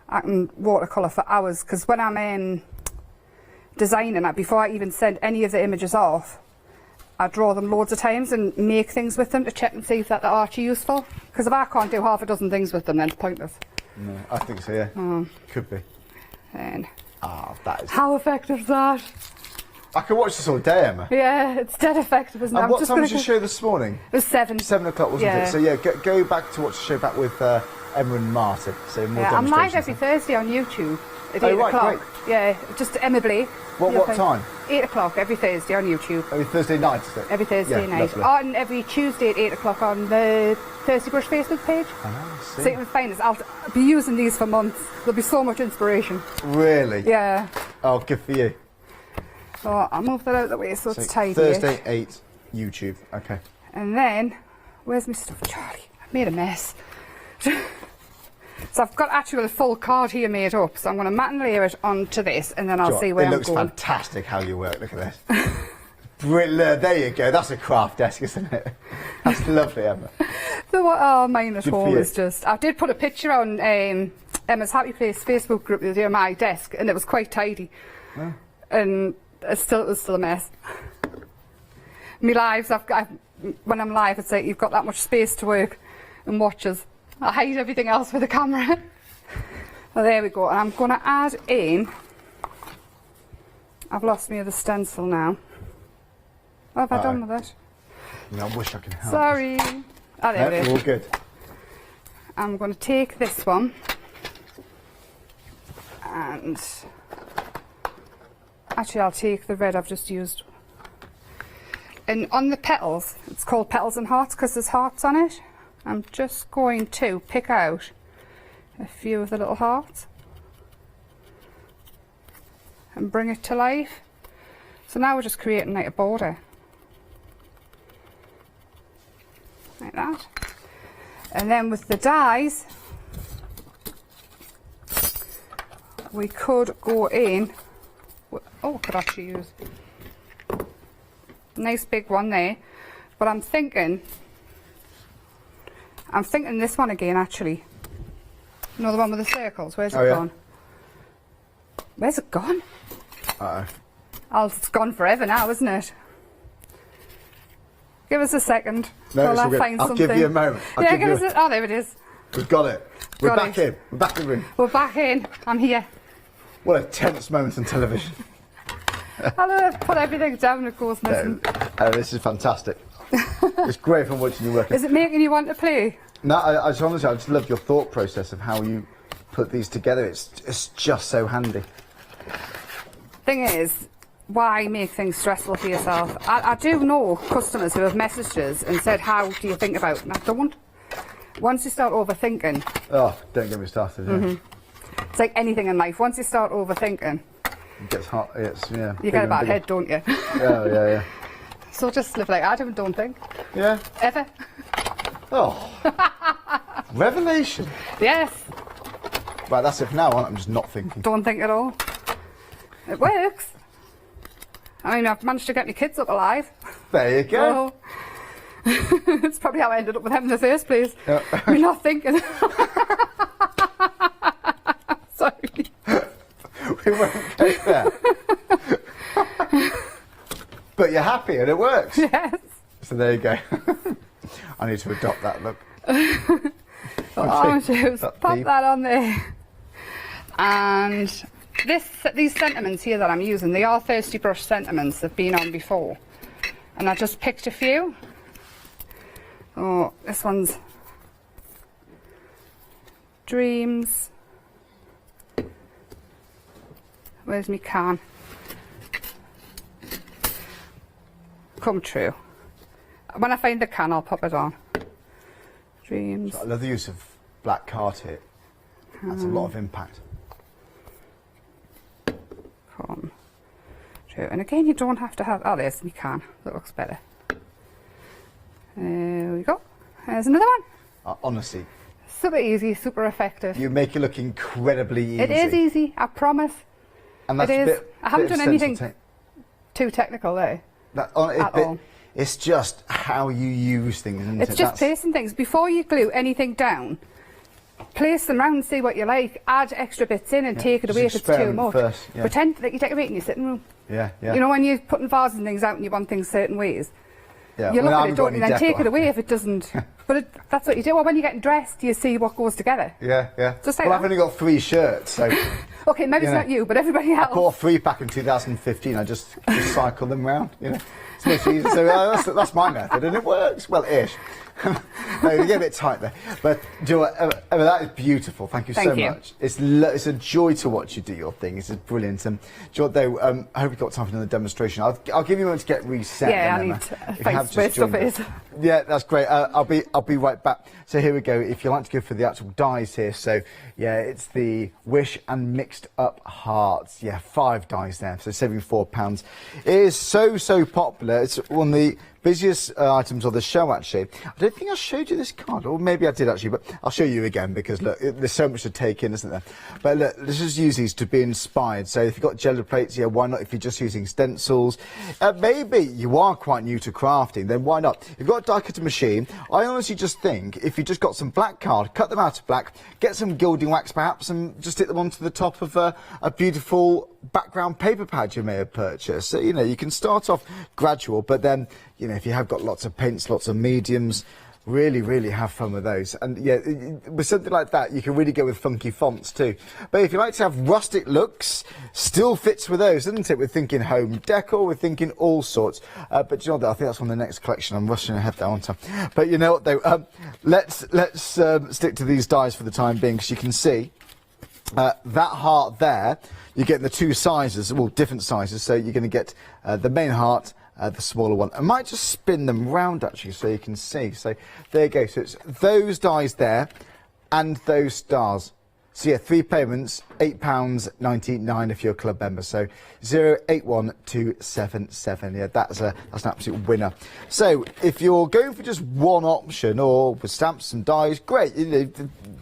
I can watercolour for hours, because when I'm designing it, before I even send any of the images off, I draw them loads of times and make things with them to check and see if that they're actually useful. Because if I can't do half a dozen things with them, then it's pointless. No, I think so, yeah. Could be. Then, That is... how effective is that? I could watch this all day, Emma. Yeah, it's dead effective, isn't it? And what time was your show this morning? It was 7. 7 o'clock, wasn't it? So yeah, go back to watch the show back with Emma and Martin. So more I'm live demonstrations. every Thursday on YouTube at 8 right, o'clock. great. Yeah, just Emma Blake. What time? 8 o'clock every Thursday on YouTube. Every Thursday night, is it? Every Thursday night. Lovely. On every Tuesday at 8 o'clock on the Thirsty Brush Facebook page. I see. So you can find us. I'll be using these for months. There'll be so much inspiration. Really? Yeah. Oh, good for you. So I'll move that out of the way so it's tidy. Thursday 8, YouTube. Okay. And then, where's my stuff, Charlie? I've made a mess. So I've got actually a full card here made up. So I'm going to matte and layer it onto this, and then I'll see where I'm going. It looks fantastic how you work. Look at this. Brilliant. There you go. That's a craft desk, isn't it? That's lovely, Emma. So mine at Good home for is just... I did put a picture on Emma's Happy Place Facebook group the other day on my desk, and it was quite tidy. Oh. And it was still a mess. My lives, when I'm live, it's like you've got that much space to work and watches. I hide everything else with the camera. Well, there we go. And I'm going to add in... I've lost me the stencil now. What have I done with it? Yeah, I wish I could help. Sorry. Oh, there it is. All good. I'm going to take this one and actually I'll take the red I've just used, and on the petals, it's called Petals and Hearts because there's hearts on it. I'm just going to pick out a few of the little hearts and bring it to life. So now we're just creating like a border like that. And then with the dies, we could go in. Oh, I could actually use a nice big one there. But I'm thinking this one again, actually. You know, the one with the circles. Where's it gone? Where's it gone? Oh, it's gone forever now, isn't it? Give us a second. No, I'll good. find I'll something. give you a moment. Oh, there it is. We've got it. We're back in. We're back in the room. We're back in. I'm here. What a tense moment on television. I'll put everything down, of course, missing. This is fantastic. It's great from watching you work. Is it making you want to play? No, I just love your thought process of how you put these together. It's just so handy. Thing is, why make things stressful for yourself? I do know customers who have messaged us and said, how do you think about it? And I don't. Once you start overthinking... Oh, don't get me started. Yeah. It's like anything in life. Once you start overthinking... It gets hot. You get a bad head, don't you? Yeah. So just live like Adam, don't think. Yeah. Ever. Oh. Revelation. Yes. Right, that's it for now. I'm just not thinking. Don't think at all. It works. I mean, I've managed to get my kids up alive. There you go. It's probably how I ended up with them in the first place. Yeah. We're not thinking. Sorry. We won't go there. But you're happy and it works. Yes. So there you go. I need to adopt that look. Orange juice. Pop that on there. And these sentiments here that I'm using, they are Thirsty Brush sentiments. They've been on before. And I just picked a few. Oh, this one's Dreams. Where's my can? Come True. When I find the can, I'll pop it on. Dreams. So I love the use of black card here. That's a lot of impact. Come True. And again, you don't have to have... Oh, there's my can. That looks better. There we go. There's another one. Honestly. Super easy, super effective. You make it look incredibly easy. It is easy, I promise. And that's it is. I haven't done anything stencil too technical there. at all. It's just how you use things, isn't it? It's just placing things. Before you glue anything down, place them round and see what you like. Add extra bits in and take it away if it's too much. First, yeah. Pretend that you decorate in your sitting room. Yeah, yeah. You know, when you're putting vases and things out and you want things certain ways. Yeah. You look I at it, haven't got don't you? any Then take decor. it away if it doesn't. But that's what you do. Well, when you're getting dressed, you see what goes together. Yeah, yeah. Just like well, I've that. only got 3 shirts, so... Okay, maybe it's not you, but everybody else. I bought a 3-pack in 2015. I just cycle them round, you know. It's much easier. So that's my method, and it works. Well, ish. No, you get a bit tight there. But do you know what, Emma, that is beautiful. Thank you so much. It's a joy to watch you do your thing. It's brilliant. Do you know what, though? I hope you've got time for another demonstration. I'll give you a moment to get reset. Yeah, then, I need to if you face have where just stuff joined is. us. Yeah, that's great. I'll be right back. So here we go. If you like to go for the actual dies here, so yeah, it's the Wish and Mixed Up Hearts. Yeah, 5 dies there, so £74. It is so popular. It's one of the busiest items of the show, actually. I don't think I showed you this card, or maybe I did actually, but I'll show you again because look, there's so much to take in, isn't there? But look, let's just use these to be inspired. So if you've got jello plates, yeah, why not? If you're just using stencils, maybe you are quite new to crafting, then why not? If you've got a die cutter machine, I honestly just think if you just got some black card, cut them out of black, get some gilding wax perhaps, and just stick them onto the top of a beautiful background paper pad you may have purchased. So, you know, you can start off gradual, but then, you know, if you have got lots of paints, lots of mediums, really have fun with those. And yeah, with something like that, you can really go with funky fonts too. But if you like to have rustic looks, still fits with those, doesn't it? We're thinking home decor, we're thinking all sorts. But you know what, I think that's on the next collection. I'm rushing ahead there, aren't I? But you know what though, let's stick to these dies for the time being, because you can see that heart there, you're getting the 2 sizes, well, different sizes. So you're going to get the main heart, the smaller one. I might just spin them round actually so you can see. So there you go. So it's those dies there and those stars. So yeah, 3 payments, £8.99 if you're a club member. So 081277. Yeah, that's an absolute winner. So if you're going for just one option, or with stamps and dies, great. You know,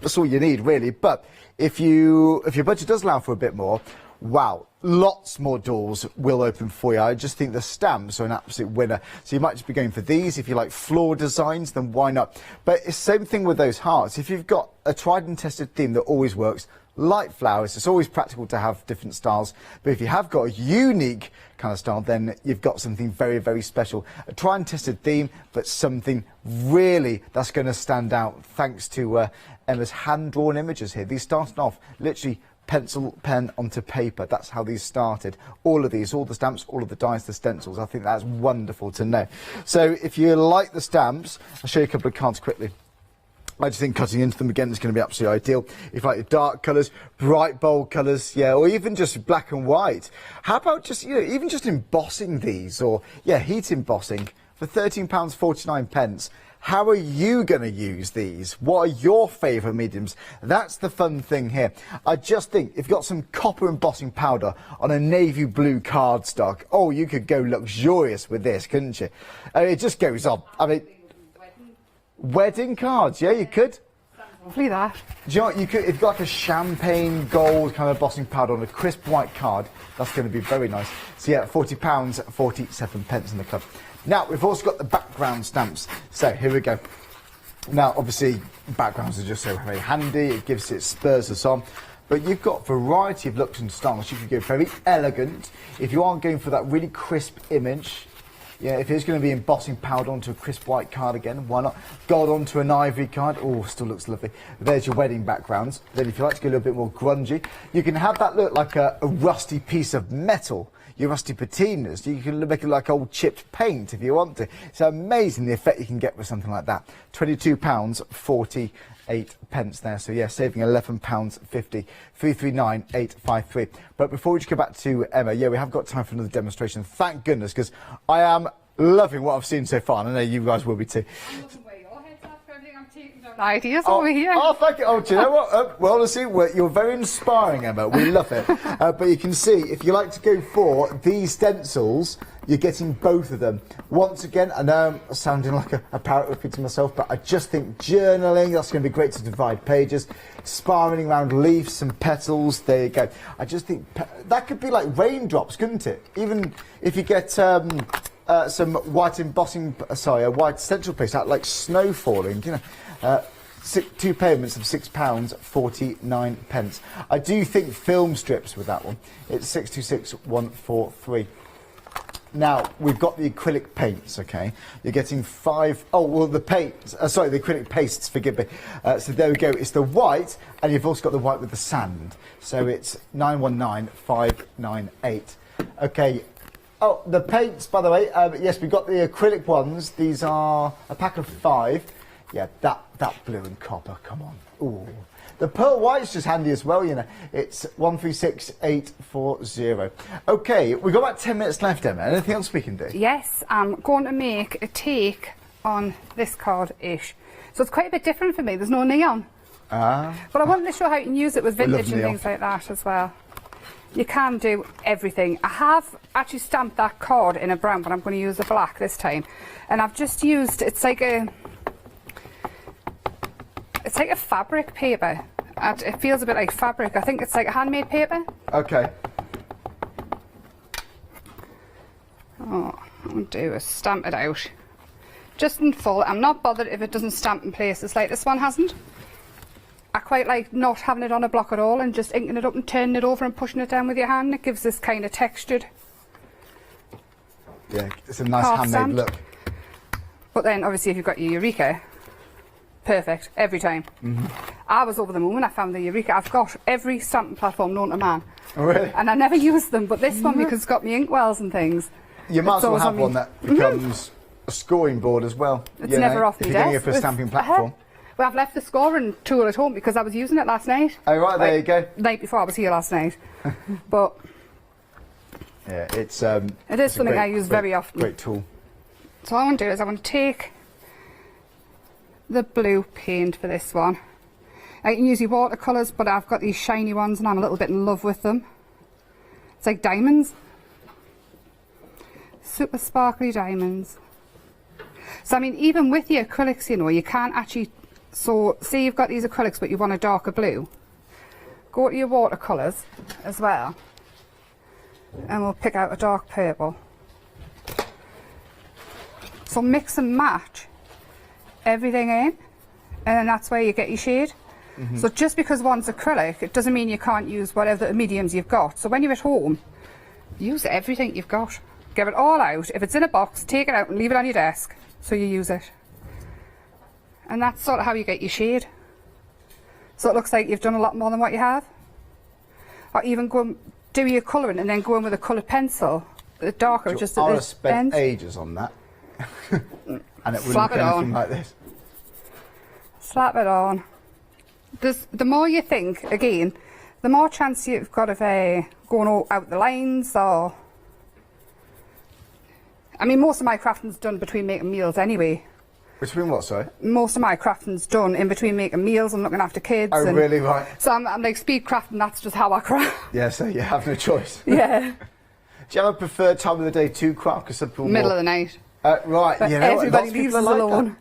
that's all you need really. But if your budget does allow for a bit more, wow, lots more doors will open for you. I just think the stamps are an absolute winner. So you might just be going for these. If you like floor designs, then why not? But it's the same thing with those hearts. If you've got a tried and tested theme that always works, light flowers, it's always practical to have different styles. But if you have got a unique kind of style, then you've got something very special. A tried and tested theme, but something really that's going to stand out thanks to Emma's hand-drawn images here. These started off literally pencil, pen onto paper. That's how these started. All of these, all the stamps, all of the dies, the stencils. I think that's wonderful to know. So if you like the stamps, I'll show you a couple of cards quickly. I just think cutting into them again is going to be absolutely ideal. If you like the dark colours, bright bold colours, yeah, or even just black and white. How about just, you know, even just embossing these, or yeah, heat embossing for £13.49. How are you going to use these? What are your favourite mediums? That's the fun thing here. I just think if you've got some copper embossing powder on a navy blue cardstock, oh, you could go luxurious with this, couldn't you? It just goes on. I mean, wedding cards, yeah, you could. Lovely that. Do you know what, you could, if you've got like a champagne gold kind of embossing powder on a crisp white card, that's going to be very nice. So yeah, £40, 47 pence in the club. Now, we've also got the background stamps. So here we go. Now, obviously, backgrounds are just so very handy. It gives it spurs us on. But you've got a variety of looks and styles. You can go very elegant. If you aren't going for that really crisp image, yeah, if it's going to be embossing powder onto a crisp white card again, why not? Gold onto an ivory card. Oh, still looks lovely. There's your wedding backgrounds. Then if you like to go a little bit more grungy, you can have that look like a rusty piece of metal. Your rusty patinas. You can make it like old chipped paint if you want to. It's amazing the effect you can get with something like that. £22, 48 pence there. So yeah, saving £11.50. 339853. But before we just go back to Emma, yeah, we have got time for another demonstration. Thank goodness, because I am loving what I've seen so far, and I know you guys will be too. Ideas over here. Oh, thank you. Oh, do you know what? Well, honestly, you're very inspiring, Emma. We love it. But you can see, if you like to go for these stencils, you're getting both of them. Once again, I know I'm sounding like a parrot repeating myself, but I just think journaling, that's going to be great to divide pages. Spiraling around leaves and petals, there you go. I just think that could be like raindrops, couldn't it? Even if you get some white embossing, a white stencil paste out like snow falling, you know. Two payments of £6, 49 pence. I do think film strips with that one. It's 626143. Now, we've got the acrylic paints, okay? You're getting the acrylic pastes, forgive me. So there we go. It's the white, and you've also got the white with the sand. So it's 919598. Okay. Oh, the paints, by the way, yes, we've got the acrylic ones. These are a pack of 5. Yeah, that blue and copper, come on. Ooh. The pearl white's just handy as well, you know. It's 136840. Okay, we've got about 10 minutes left, Emma. Anything else we can do? Yes, I'm going to make a take on this card-ish. So it's quite a bit different for me. There's no neon. But I wanted to show how you can use it with vintage and things like that as well. You can do everything. I have actually stamped that card in a brown, but I'm going to use the black this time. And I've just used, it's like a fabric paper. It feels a bit like fabric. I think it's like a handmade paper. Okay. Oh, what I'll do is stamp it out. Just in full. I'm not bothered if it doesn't stamp in places like this one hasn't. I quite like not having it on a block at all and just inking it up and turning it over and pushing it down with your hand. It gives this kind of textured. Yeah, it's a nice handmade look. But then obviously if you've got your Eureka, perfect, every time. I was over the moon when I found the Eureka. I've got every stamping platform known to man. Oh, really? And I never use them, but this one, because it's got me inkwells and things. You might as well have one that becomes a scoring board as well. It's never off my desk. If you're getting it for a stamping platform. Well, I've left the scoring tool at home because I was using it last night. Oh, right, there you go. Night before I was here last night. But yeah, it is something I use very often. Great tool. So what I want to do is I want to take the blue paint for this one. I can use your watercolours, but I've got these shiny ones and I'm a little bit in love with them. It's like diamonds. Super sparkly diamonds. So I mean, even with your acrylics, you know, you can't actually, so say you've got these acrylics but you want a darker blue, go to your watercolours as well and we'll pick out a dark purple. So mix and match everything in, and then that's where you get your shade. So just because one's acrylic, it doesn't mean you can't use whatever mediums you've got. So when you're at home, use everything you've got. Get it all out. If it's in a box, take it out and leave it on your desk so you use it. And that's sort of how you get your shade. So it looks like you've done a lot more than what you have. Or even go and do your colouring and then go in with a coloured pencil, the darker, just at the spent ages on that. And it wouldn't look anything like this. Slap it on. The more you think, again, the more chance you've got of going out the lines. Or I mean, most of my crafting's done between making meals anyway. Between what, sorry? Most of my crafting's done in between making meals and looking after kids. Oh, really? Right. So I'm like speed crafting, that's just how I craft. Yeah, so you have no choice. Yeah. Do you have a preferred time of the day to craft? Because some people middle of the night. Right, but you know, everybody leaves us alone.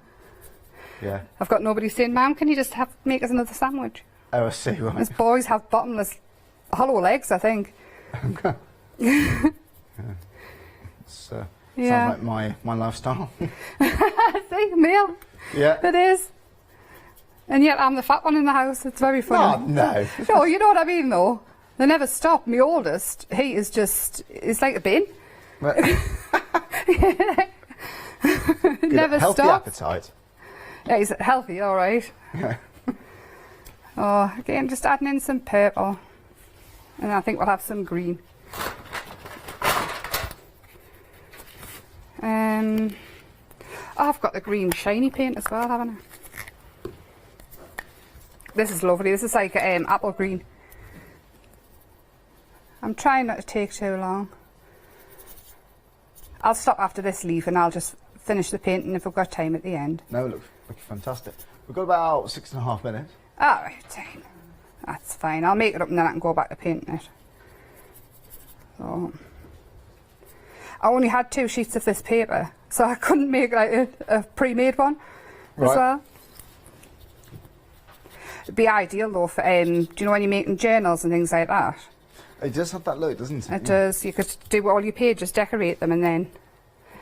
Yeah. I've got nobody saying, Mum, can you just make us another sandwich? Oh, I see. Right. These boys have bottomless, hollow legs, I think. Sounds Yeah. like my lifestyle. See, meal. Yeah. It is. And yet I'm the fat one in the house. It's very funny. Oh, no. No, you know what I mean, though. They never stop. My oldest, he is just, it's like a bin. Never healthy stops. appetite. Yeah, he's healthy, all right. Oh, again, just adding in some purple. And I think we'll have some green. Oh, I've got the green shiny paint as well, haven't I? This is lovely. This is like apple green. I'm trying not to take too long. I'll stop after this leaf and I'll just finish the painting if we've got time at the end. No, it looks fantastic. We've got about 6.5 minutes. All right, that's fine. I'll make it up and then I can go back to painting it. So, I only had 2 sheets of this paper, so I couldn't make like a pre-made one as well. It'd be ideal though for, do you know when you're making journals and things like that? It does have that look, doesn't it? It does. You could do all your pages, decorate them, and then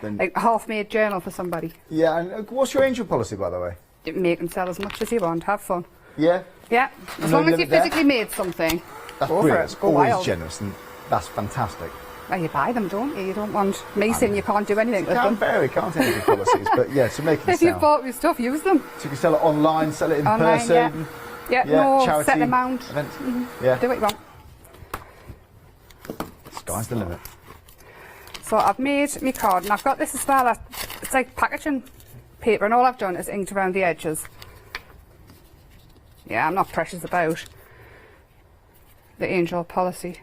like a half-made journal for somebody. Yeah, and what's your angel policy, by the way? Make and sell as much as you want. Have fun. Yeah? Yeah. As long as you physically made something, That's go brilliant. for it. It's Go always wild. generous, and that's fantastic. Well, you buy them, don't you? You don't want me saying you can't do anything with them. Can't angel policies, but yeah, to make it If sell. you've bought your stuff, use them. So you can sell it online, sell it in Online, person. Yeah, no charity set amount. events. Yeah. Do what you want. Sky's the limit. So I've made my card, and I've got this as well. It's like packaging paper, and all I've done is inked around the edges. Yeah, I'm not precious about the angel policy.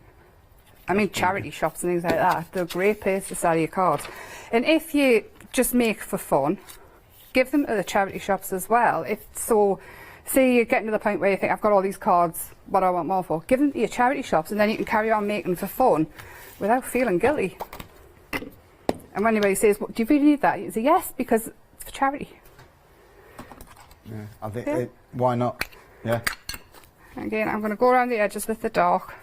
I mean, charity shops and things like that, they're a great place to sell your cards. And if you just make for fun, give them to the charity shops as well. Say you're getting to the point where you think, I've got all these cards, what do I want more for? Give them to your charity shops, and then you can carry on making for fun without feeling guilty. And when anybody says, well, do you really need that? You say, yes, because it's for charity. Yeah, I think, why not? Yeah. Again, I'm going to go around the edges with the dark.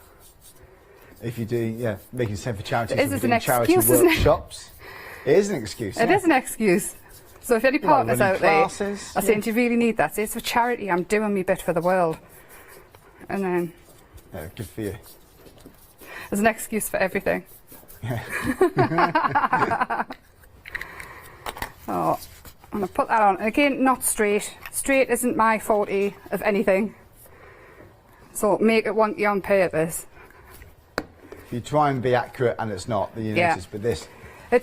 If you do, making the same for charities. It is an charity excuse, isn't it? workshops. It is an excuse. It is an excuse. So if any partners out there are saying, do you really need that? Say, it's for charity, I'm doing my bit for the world. And then... Yeah, good for you. There's an excuse for everything. Yeah. Oh, I'm going to put that on. And again, not straight. Straight isn't my forte of anything. So make it wonky on purpose. If you try and be accurate and it's not, then you notice. But this...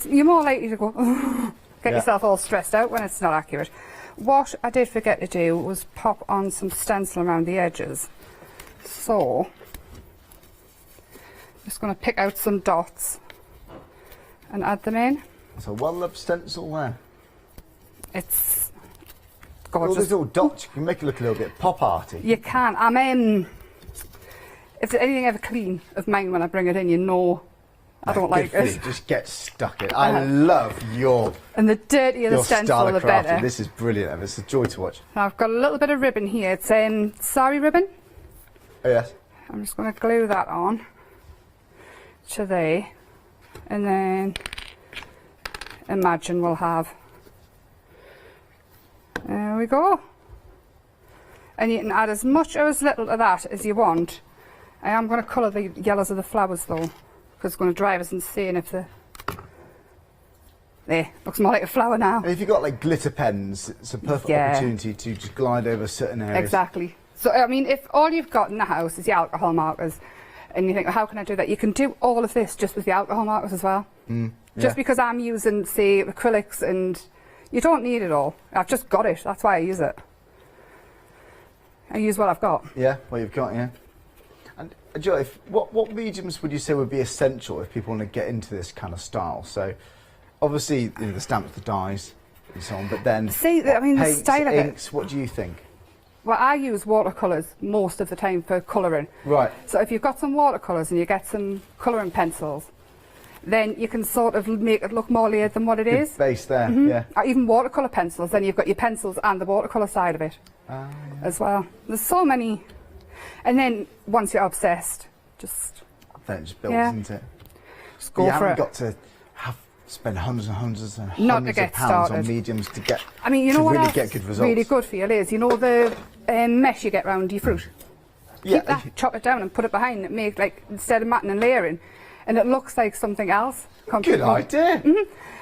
You're more likely to go... Get yourself all stressed out when it's not accurate. What I did forget to do was pop on some stencil around the edges. So, I'm just going to pick out some dots and add them in. That's a well-loved stencil there. It's All gorgeous. these little dots, you can make it look a little bit pop-arty. You can. If there's anything ever clean of mine when I bring it in, you know I don't like it. Just get stuck in. I love your And the dirtier the stencil, style the of crafting. better. This is brilliant, and it's a joy to watch. Now I've got a little bit of ribbon here. It's sari ribbon. Oh yes. I'm just going to glue that on to there, and then imagine we'll have. There we go. And you can add as much or as little of that as you want. I am going to colour the yellows of the flowers though, because it's going to drive us insane if the... There, looks more like a flower now. And if you've got like glitter pens, it's a perfect opportunity to just glide over certain areas. Exactly. So, I mean, if all you've got in the house is the alcohol markers, and you think, well, how can I do that? You can do all of this just with the alcohol markers as well. Just because I'm using, say, acrylics, and you don't need it all. I've just got it. That's why I use it. I use what I've got. Yeah, what you've got, yeah. And Joe, what mediums would you say would be essential if people want to get into this kind of style? So, obviously, the stamps, the dyes, and so on. But then, the paints, style of inks. it. What do you think? Well, I use watercolours most of the time for colouring. Right. So if you've got some watercolours and you get some colouring pencils, then you can sort of make it look more layered than what it is. Base there, yeah. Or even watercolour pencils, then you've got your pencils and the watercolour side of it as well. There's so many. And then once you're obsessed, then it just builds, isn't it? Just go for it. You haven't got to spend hundreds and hundreds and Not hundreds to get of pounds started. on mediums to get I mean, you know what really else get good results. really good for you, Liz? You know the mesh you get round your fruit? Keep that, chop it down and put it behind it, make like, instead of matting and layering, and it looks like something else. Good idea.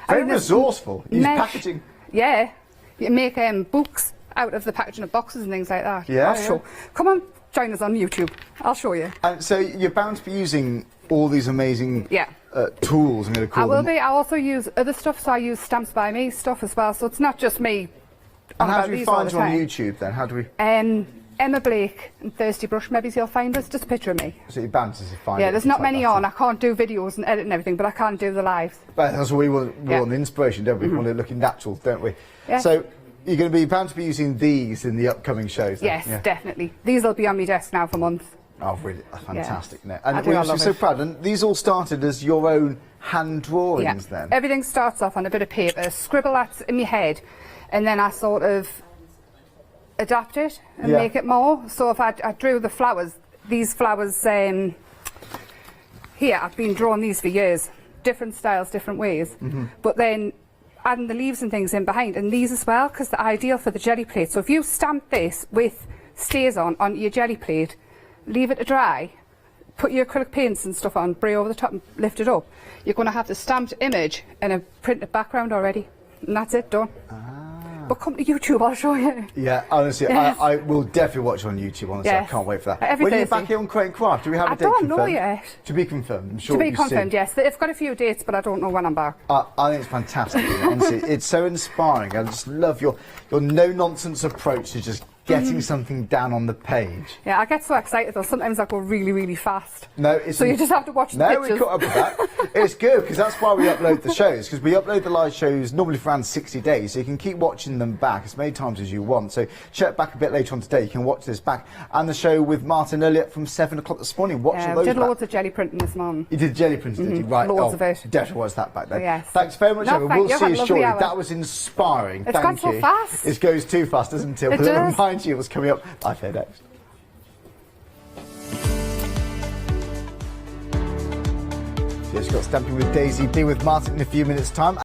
Very resourceful. Use packaging. Yeah. You make books out of the packaging of boxes and things like that. Yeah, I'll show. Come on, join us on YouTube. I'll show you. And so you're bound to be using all these amazing tools, I'm going to call them. I will be. I also use other stuff, so I use Stamps by Me stuff as well, so it's not just me. And how do we find you on YouTube then? How do we... Emma Blake and Thirsty Brush, maybe you'll find us. Just a picture of me. So you're bound to find it. Yeah, there's not many on. I can't do videos and edit and everything, but I can do the lives. But that's what we want the inspiration, don't we? We want it looking natural, don't we? Yeah. So you're going to be bound to be using these in the upcoming shows then? Yes, definitely. These will be on my desk now for months. Oh, really? Fantastic. Yeah. And we're so proud. And these all started as your own hand drawings then? Everything starts off on a bit of paper, scribble that's in my head, and then I sort of adapt it and make it more. So if I drew the flowers, these flowers here, I've been drawing these for years, different styles, different ways, but then adding the leaves and things in behind, and these as well, because they're ideal for the jelly plate. So if you stamp this with stays on your jelly plate, leave it to dry, put your acrylic paints and stuff on, spray over the top and lift it up, you're going to have the stamped image and a printed background already, and that's it, done. But come to YouTube, I'll show you. Yeah, honestly, I will definitely watch on YouTube, honestly. I can't wait for that. When are you back here on Create and Craft? Do we have a date confirmed? I don't know yet. To be confirmed, I'm sure. To be confirmed, yes. They've got a few dates, but I don't know when I'm back. I think it's fantastic, honestly. It's so inspiring. I just love your no-nonsense approach to just getting something down on the page. Yeah, I get so excited though. Sometimes I go really, really fast. No, it's so you just have to watch the pictures. No, we caught up with that. It's good because that's why we upload the shows, because we upload the live shows normally for around 60 days, so you can keep watching them back as many times as you want. So check back a bit later on today. You can watch this back, and the show with Martin earlier from 7 o'clock this morning. Watch those. Did loads of jelly printing this morning. You did jelly printing, did you? Right. Loads of it. Definitely watch that back then. Yes. Thanks very much, Emma. We'll see you shortly. Hour. That was inspiring. It's gone so fast. It goes too fast, doesn't it? It We'll does. remind you what's coming up. Live here next. Just got Stamping with Daisy. Be with Martin in a few minutes' time.